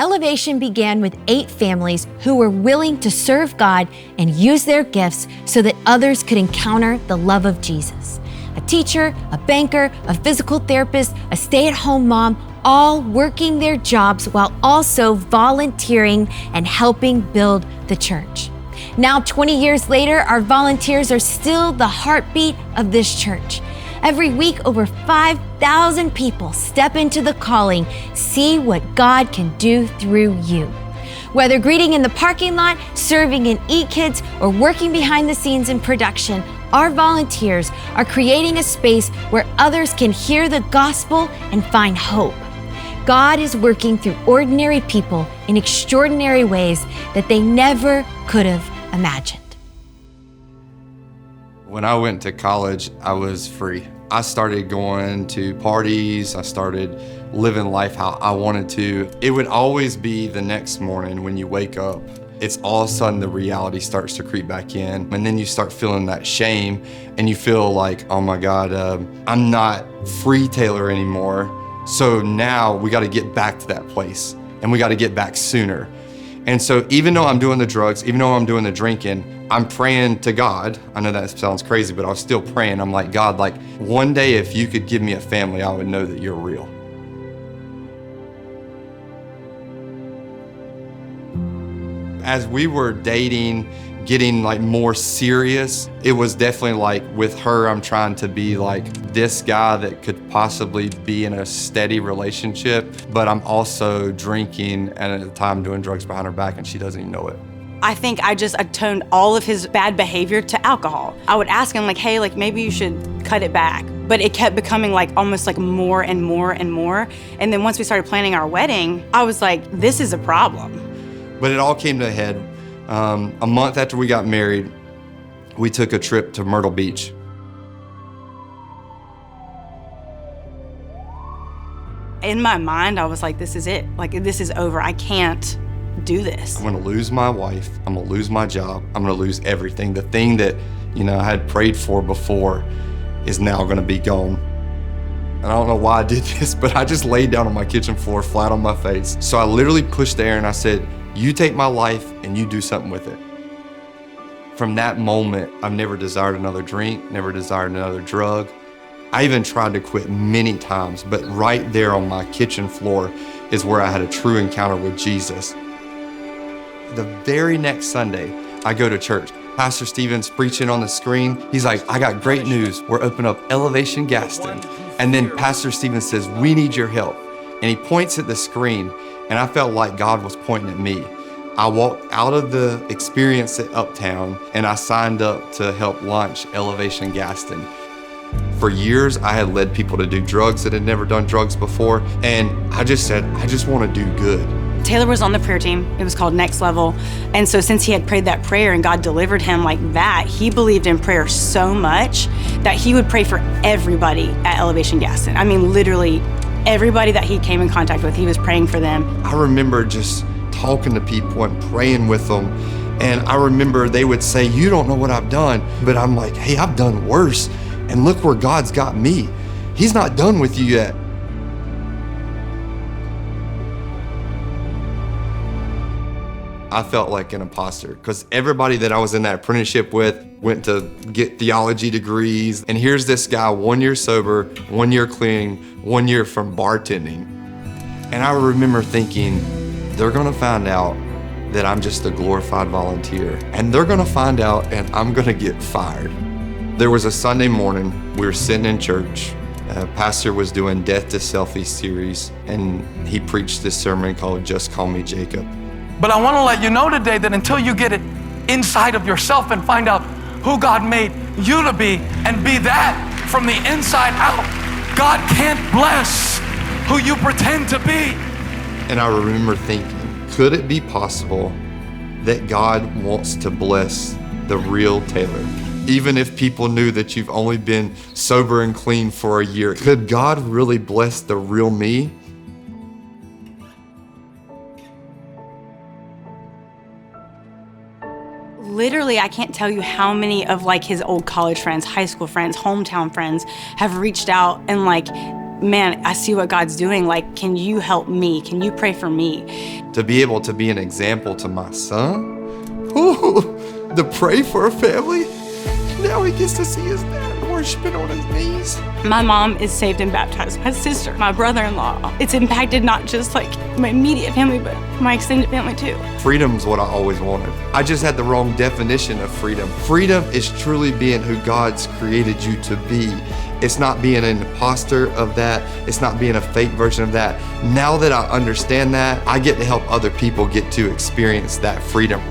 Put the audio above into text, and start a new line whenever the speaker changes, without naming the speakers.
Elevation began with 8 families who were willing to serve God and use their gifts so that others could encounter the love of Jesus. A teacher, a banker, a physical therapist, a stay-at-home mom, all working their jobs while also volunteering and helping build the church. Now, 20 years later, our volunteers are still the heartbeat of this church. Every week, over 5,000 people step into the calling, see what God can do through you. Whether greeting in the parking lot, serving in eKids, or working behind the scenes in production, our volunteers are creating a space where others can hear the gospel and find hope. God is working through ordinary people in extraordinary ways that they never could have imagined.
When I went to college, I was free. I started going to parties. I started living life how I wanted to. It would always be the next morning when you wake up. It's all of a sudden the reality starts to creep back in. And then you start feeling that shame and you feel like, oh my God, I'm not free Taylor anymore. So now we got to get back to that place and we got to get back sooner. And so even though I'm doing the drugs, even though I'm doing the drinking, I'm praying to God. I know that sounds crazy, but I was still praying. I'm like, God, like one day if you could give me a family, I would know that you're real. As we were dating, getting like more serious, it was definitely like with her, I'm trying to be like this guy that could possibly be in a steady relationship, but I'm also drinking and at the time doing drugs behind her back and she doesn't even know it.
I think I just atoned all of his bad behavior to alcohol. I would ask him like, hey, like maybe you should cut it back. But it kept becoming like almost like more and more and more. And then once we started planning our wedding, I was like, this is a problem.
But it all came to a head. A month after we got married, we took a trip to Myrtle Beach.
In my mind, I was like, this is it. Like, this is over. I can't do this.
I'm gonna lose my wife. I'm gonna lose my job. I'm gonna lose everything. The thing that, I had prayed for before is now gonna be gone. And I don't know why I did this, but I just laid down on my kitchen floor, flat on my face. So I literally pushed the air and I said, you take my life and you do something with it. From that moment, I've never desired another drink, never desired another drug. I even tried to quit many times, but right there on my kitchen floor is where I had a true encounter with Jesus. The very next Sunday, I go to church. Pastor Stephen's preaching on the screen. He's like, I got great news. We're opening up Elevation Gaston. And then Pastor Stephen says, we need your help. And he points at the screen, and I felt like God was pointing at me. I walked out of the experience at Uptown, and I signed up to help launch Elevation Gaston. For years, I had led people to do drugs that had never done drugs before, and I just said, I just want to do good.
Taylor was on the prayer team. It was called Next Level. And so since he had prayed that prayer and God delivered him like that, he believed in prayer so much that he would pray for everybody at Elevation Gaston. I mean, literally everybody that he came in contact with, he was praying for them.
I remember just talking to people and praying with them. And I remember they would say, you don't know what I've done. But I'm like, hey, I've done worse. And look where God's got me. He's not done with you yet. I felt like an imposter because everybody that I was in that apprenticeship with went to get theology degrees. And here's this guy, 1 year sober, 1 year clean, 1 year from bartending. And I remember thinking, they're gonna find out that I'm just a glorified volunteer. And they're gonna find out and I'm gonna get fired. There was a Sunday morning, we were sitting in church. Pastor was doing Death to Selfie series, and he preached this sermon called Just Call Me Jacob.
But I want to let you know today that until you get it inside of yourself and find out who God made you to be and be that from the inside out, God can't bless who you pretend to be.
And I remember thinking, could it be possible that God wants to bless the real Taylor? Even if people knew that you've only been sober and clean for a year, could God really bless the real me?
Literally, I can't tell you how many of like his old college friends, high school friends, hometown friends have reached out and like man, I see what God's doing. Like, can you help me? Can you pray for me?
To be able to be an example to my son, to pray for a family. Now he gets to see his dad worshiping on his knees.
My mom is saved and baptized. My sister, my brother-in-law. It's impacted not just like my immediate family, but my extended family too.
Freedom's what I always wanted. I just had the wrong definition of freedom. Freedom is truly being who God's created you to be. It's not being an imposter of that. It's not being a fake version of that. Now that I understand that, I get to help other people get to experience that freedom.